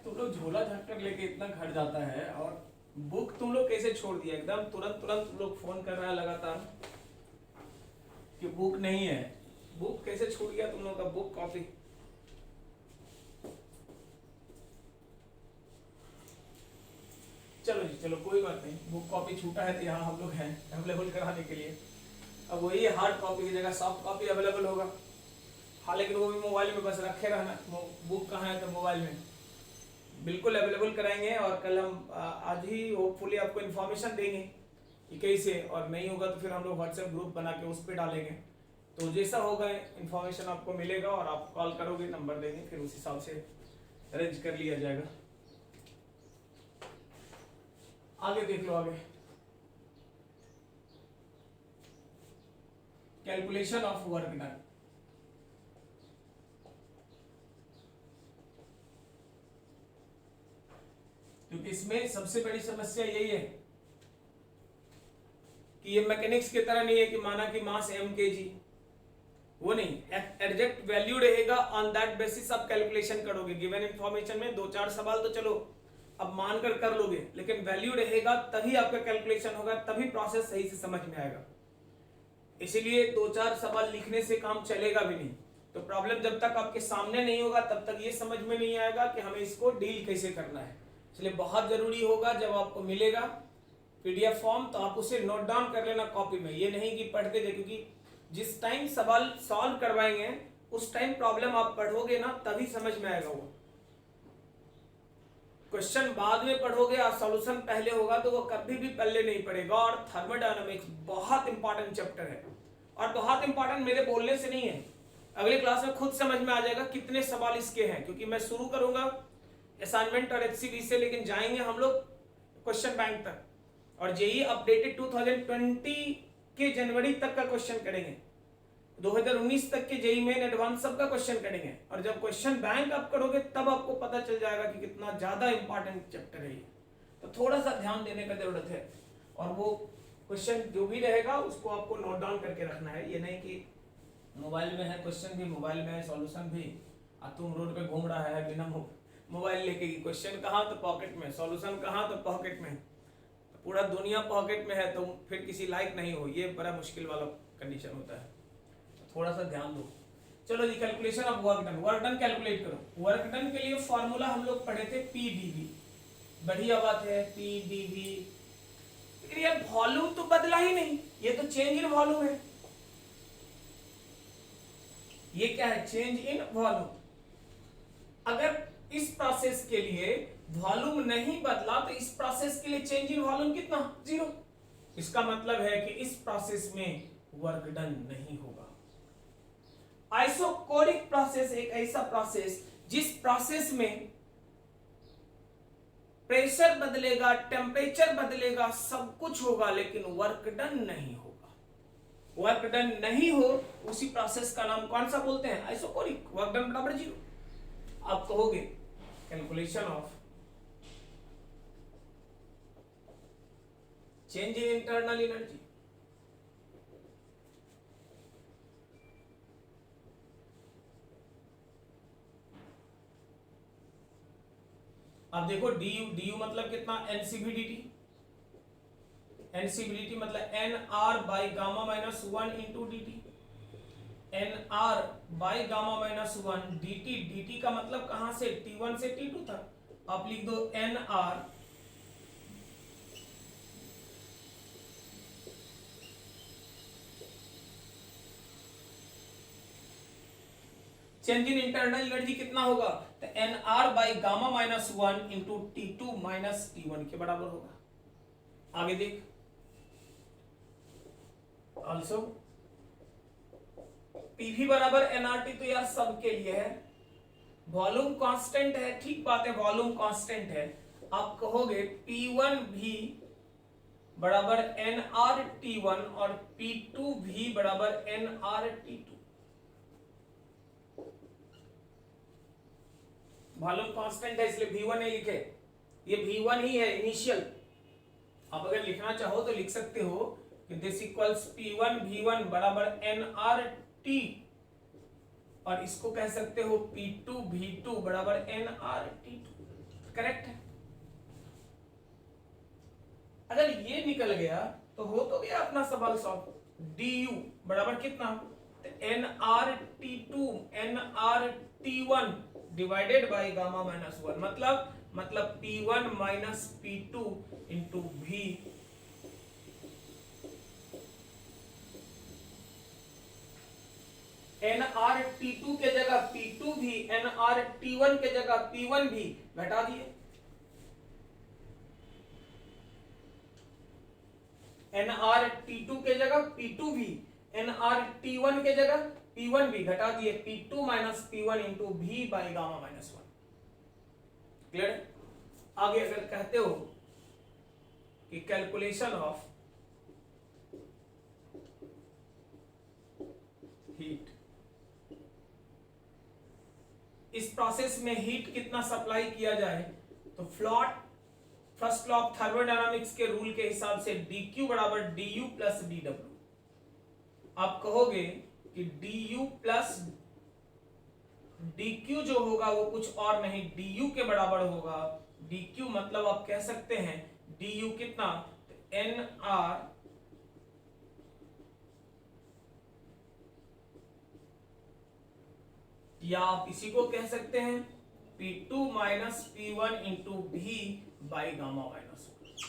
तुम लोग झोला झटकर लेके इतना घर जाता है, और बुक तुम लोग कैसे छोड़ दिया एकदम, तुरंत तुरंत तुम लोग फोन कर रहा है लगातार कि बुक नहीं है। बुक कैसे छूट गया तुम लोग का, बुक कॉपी। चलो जी चलो, कोई बात नहीं, बुक कॉपी छूटा है तो यहाँ हम लोग हैं अवेलेबल कराने के लिए। अब वही हार्ड कॉपी की जगह सॉफ्ट कॉपी अवेलेबल होगा। हाँ, लेकिन वो भी मोबाइल में बस रखे रहना, बुक कहाँ है तो मोबाइल में बिल्कुल अवेलेबल कराएंगे। और कल हम आज ही होपफुली आपको इन्फॉर्मेशन देंगे कि कैसे, और नहीं होगा तो फिर हम लोग व्हाट्सएप ग्रुप बना के उस पर डालेंगे। तो जैसा होगा इन्फॉर्मेशन आपको मिलेगा और आप कॉल करोगे, नंबर देंगे, फिर उस हिसाब से अरेंज कर लिया जाएगा। आगे देख लो, आगे कैलकुलेशन ऑफ वर्क डन। क्योंकि इसमें सबसे बड़ी समस्या यही है कि ये मैकेनिक्स की तरह नहीं है कि माना कि मास m kg, वो नहीं, एग्जैक्ट वैल्यू रहेगा, ऑन दैट बेसिस आप कैलकुलेशन करोगे। गिवन इंफॉर्मेशन में 2-4 सवाल तो चलो अब मानकर कर लोगे, लेकिन वैल्यू रहेगा तभी आपका कैलकुलेशन होगा, तभी प्रोसेस सही से समझ में आएगा। इसीलिए 2-4 सवाल लिखने से काम चलेगा भी नहीं। तो प्रॉब्लम जब तक आपके सामने नहीं होगा तब तक ये समझ में नहीं आएगा कि हमें इसको डील कैसे करना है। इसलिए बहुत जरूरी होगा जब आपको मिलेगा पीडीएफ फॉर्म तो आप उसे नोट डाउन कर लेना कॉपी में, ये नहीं कि पढ़ते दे, क्योंकि जिस टाइम सवाल सॉल्व करवाएंगे उस टाइम प्रॉब्लम आप पढ़ोगे ना तभी समझ में आएगा। वो क्वेश्चन बाद में पढ़ोगे और सॉल्यूशन पहले होगा तो वो कभी भी पल्ले नहीं पड़ेगा। और थर्मोडायनामिक्स बहुत इंपॉर्टेंट चैप्टर है, और बहुत इंपॉर्टेंट मेरे बोलने से नहीं है, अगले क्लास में खुद समझ में आ जाएगा कितने सवाल इसके हैं। क्योंकि मैं शुरू करूंगा असाइनमेंट और HCV से, लेकिन जाएंगे हम लोग क्वेश्चन बैंक तक, और जेई अपडेटेड 2020 के जनवरी तक का क्वेश्चन करेंगे, 2019 तक के जेई मेन एडवांस सब का क्वेश्चन करेंगे। और जब क्वेश्चन बैंक आप करोगे तब आपको पता चल जाएगा कि कितना ज्यादा इंपॉर्टेंट चैप्टर है ये। तो थोड़ा सा ध्यान देने का जरूरत है, और वो क्वेश्चन जो भी रहेगा उसको आपको नोट डाउन करके रखना है। ये नहीं कि मोबाइल में है क्वेश्चन भी, मोबाइल में है सॉल्यूशन भी, और तुम रोड पे घूम रहा है बिना मोबाइल लेके, क्वेश्चन कहाँ तो पॉकेट में, सॉल्यूशन कहाँ तो पॉकेट में, तो पूरा दुनिया पॉकेट में है, तो फिर किसी लायक नहीं हो, ये बड़ा मुश्किल वाला कंडीशन होता है, तो थोड़ा सा ध्यान दो। चलो जी, calculation of work done, work done calculate करो। वर्क डन के लिए फॉर्मूला हम लोग पढ़े थे पीडीवी, बढ़िया बात है पीडीवी, लेकिन यार वॉल्यूम तो बदला ही नहीं, ये तो चेंज इन वॉल्यूम है, ये क्या है, चेंज इन वॉल्यूम। अगर इस प्रोसेस के लिए वॉल्यूम नहीं बदला तो इस प्रोसेस के लिए चेंज इन वॉल्यूम कितना, 0। इसका मतलब है कि इस प्रोसेस में वर्क डन नहीं होगा। आइसोकोरिक प्रोसेस एक ऐसा प्रोसेस जिस प्रोसेस में प्रेशर बदलेगा, टेम्परेचर बदलेगा, सब कुछ होगा, लेकिन वर्क डन नहीं होगा। वर्क डन नहीं हो उसी प्रोसेस का नाम कौन सा बोलते हैं, आइसोकोरिक, वर्क डन बराबर 0। आप कहोगे calculation of change in internal energy, अब देखो du, du मतलब कितना, एनसीबीडीटी, एनसीबीडीटी मतलब N R by gamma minus 1 into D T, N R by gamma minus 1 D T, D T का मतलब कहां से, T1 से T2 तक, आप लिख दो N R change in internal energy कितना होगा, तो N R by gamma minus 1 into T2 minus T1 के बराबर होगा। आगे देख, ऑल्सो पीवी बराबर एनआरटी, तो यार सबके लिए है, वॉल्यूम कांस्टेंट है, ठीक बात है, वॉल्यूम कांस्टेंट है। आप कहोगे P1 भी बराबर nRT1 और P2 भी बराबर nRT2, वॉल्यूम कांस्टेंट है इसलिए V1 नहीं लिखे, ये V1 ही है इनिशियल। आप अगर लिखना चाहो तो लिख सकते हो कि दिस इक्वल्स P1 V1 बराबर nRT, और इसको कह सकते हो P2 V2 बराबर nRT2, करेक्ट है। अगर ये निकल गया तो हो तो गया अपना सवाल सॉल्व। du बराबर कितना, nRT2 nRT1 divided by gamma minus 1, मतलब P1 minus P2 into V nRT2 के जगह P2 भी, nRT1 के जगह P1 भी घटा दिए, nRT2 के जगह P2 भी, nRT1 के जगह P1 भी घटा दिए, P2 minus P1 into V by gamma minus 1, clear. आगे अगर कहते हो कि कैलकुलेशन ऑफ हीट, इस प्रोसेस में हीट कितना सप्लाई किया जाए, तो फर्स्ट लॉ ऑफ थर्मोडायनामिक्स के रूल के हिसाब से dq बराबर du प्लस dw। आप कहोगे कि du प्लस dq जो होगा वो कुछ और नहीं du के बराबर होगा। dq मतलब आप कह सकते हैं du कितना, nr या आप इसी को कह सकते हैं P2 minus P1 into V by gamma minus 1।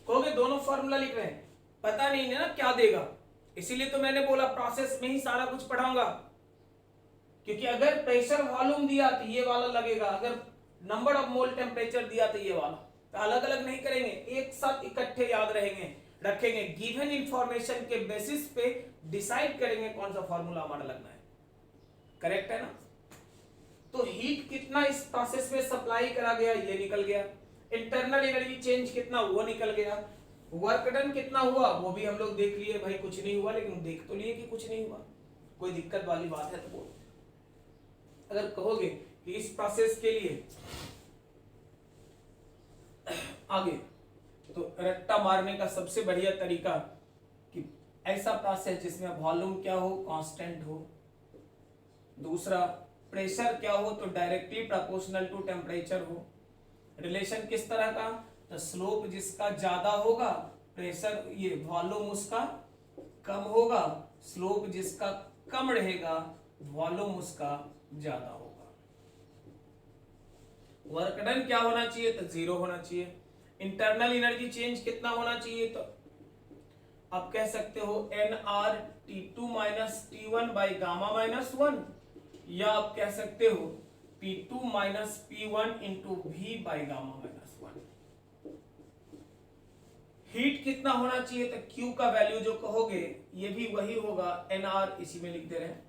कहोगे दोनों फॉर्मूला लिख रहे हैं, पता नहीं है ना क्या देगा, इसीलिए तो मैंने बोला प्रोसेस में ही सारा कुछ पढ़ाऊंगा, क्योंकि अगर प्रेशर वॉल्यूम दिया तो ये वाला लगेगा, अगर नंबर ऑफ मोल टेम्परेचर दिया तो ये वाला, तो अलग अलग नहीं करेंगे, एक साथ इकट्ठे याद रखेंगे, गिवन इंफॉर्मेशन के बेसिस पे डिसाइड करेंगे कौन सा फॉर्मूला हमारा लगना है, करेक्ट है ना। तो हीट कितना इस प्रोसेस में सप्लाई करा गया ये निकल गया, इंटरनल एनर्जी चेंज कितना वो निकल गया, वर्क डन कितना हुआ वो भी हम लोग देख लिए, भाई कुछ नहीं हुआ, लेकिन देख तो लिए कि कुछ नहीं हुआ, कोई दिक्कत वाली बात है तो बोलो। अगर कहोगे कि इस प्रोसेस के लिए आगे, तो रट्टा मारने का सबसे बढ़िया तरीका कि ऐसा प्रोसेस जिसमें वॉल्यूम क्या हो, कांस्टेंट हो। दूसरा, प्रेशर क्या हो तो डायरेक्टली प्रोपोर्शनल टू टेम्परेचर हो। रिलेशन किस तरह का, तो स्लोप जिसका ज्यादा होगा, प्रेशर ये वॉल्यूम उसका कम होगा, स्लोप जिसका कम रहेगा, वॉल्यूम उसका ज्यादा होगा। वर्क डन क्या होना चाहिए, तो 0 होना चाहिए। इंटरनल एनर्जी चेंज कितना होना चाहिए, तो आप कह सकते हो nRT2 minus T1 by gamma minus 1, या आप कह सकते हो P2 minus P1 into V by gamma minus 1। Heat कितना होना चाहिए, तो Q का वैल्यू जो कहोगे ये भी वही होगा, nR इसी में लिख दे रहे हैं।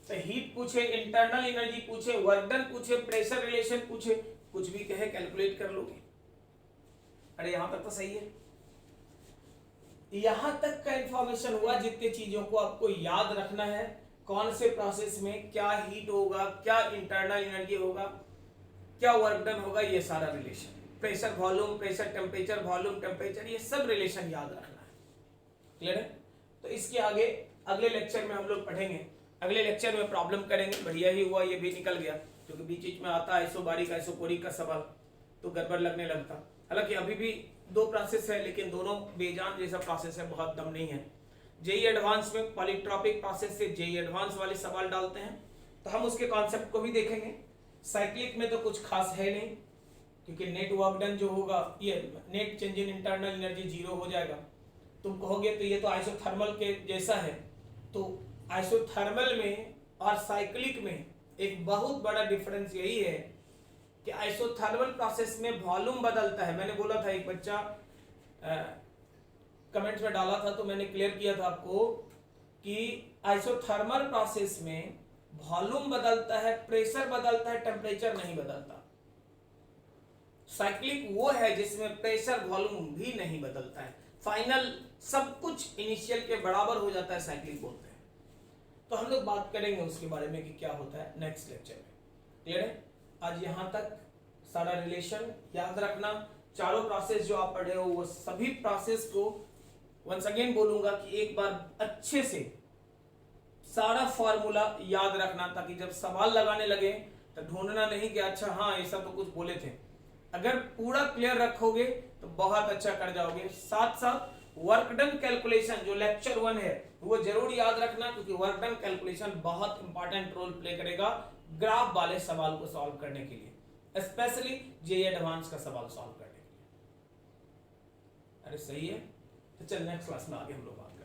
तो हीट पूछे, इंटरनल एनर्जी पूछे, वर्क डन पूछे, प्रेशर रिलेशन पूछे, कुछ भी कहे कैलकुलेट कर लोगे। अरे यहां तक तो सही है। यहां तक का इंफॉर्मेशन हुआ, जितने चीजों को आपको याद रखना है, कौन से प्रोसेस में क्या हीट होगा, क्या इंटरनल एनर्जी होगा, क्या वर्क डन होगा, ये सारा relation, pressure volume, pressure temperature, volume temperature, ये सब रिलेशन याद रखना है। क्लियर है? तो इसके आगे अगले लेक्चर में हम लोग पढ़ेंगे, अगले लेक्चर में प्रॉब्लम करेंगे। बढ़िया ही हुआ ये भी निकल गया, क्योंकि बीच बीच में आता है आइसोबारिक आइसोकोरिक का सवाल, तो गड़बड़ लगने लगता। हालांकि अभी भी 2 प्रोसेस है, लेकिन दोनों बेजान जैसा प्रोसेस है, बहुत दम नहीं है। जेई एडवांस में पॉलीट्रॉपिक प्रोसेस से जेई एडवांस वाले सवाल डालते हैं, तो हम उसके कॉन्सेप्ट को भी देखेंगे। साइक्लिक में तो कुछ खास है नहीं, क्योंकि नेट वर्क डन जो होगा, ये net change in internal energy 0 हो जाएगा। तुम कहोगे तो ये तो आइसोथर्मल के जैसा है, तो आइसोथर्मल में और साइक्लिक में एक बहुत बड़ा डिफरेंस यही है कि आइसोथर्मल प्रोसेस में वॉल्यूम बदलता है। मैंने बोला था, एक बच्चा कमेंट्स में डाला था, तो मैंने क्लियर किया था आपको कि आइसोथर्मल प्रोसेस में वॉल्यूम बदलता है, प्रेशर बदलता है, टेम्परेचर नहीं बदलता। साइक्लिक वो है जिसमें प्रेशर वॉल्यूम भी नहीं बदलता है, फाइनल सब कुछ इनिशियल के बराबर हो जाता है, साइक्लिक बोलते हैं। तो हम लोग बात करेंगे उसके बारे में कि क्या होता है नेक्स्ट लेक्चर में। क्लियर है? आज यहां तक सारा रिलेशन याद रखना। चारों प्रोसेस जो आप पढ़े हो, वो सभी प्रोसेस को वंस अगेन बोलूंगा कि एक बार अच्छे से सारा फॉर्मूला याद रखना, ताकि जब सवाल लगाने लगे तो ढूंढना नहीं कि अच्छा हाँ ऐसा तो कुछ बोले थे। अगर पूरा क्लियर रखोगे तो बहुत अच्छा कर जाओगे। साथ साथ वर्क डन कैलकुलेशन जो लेक्चर 1 है वो जरूर याद रखना, क्योंकि वर्क डन कैलकुलेशन बहुत इंपॉर्टेंट रोल प्ले करेगा ग्राफ वाले सवाल को सॉल्व करने के लिए, स्पेशली जेईई एडवांस का सवाल सॉल्व करने के लिए। अरे सही है, तो चल नेक्स्ट क्लास में आगे हम लोग बात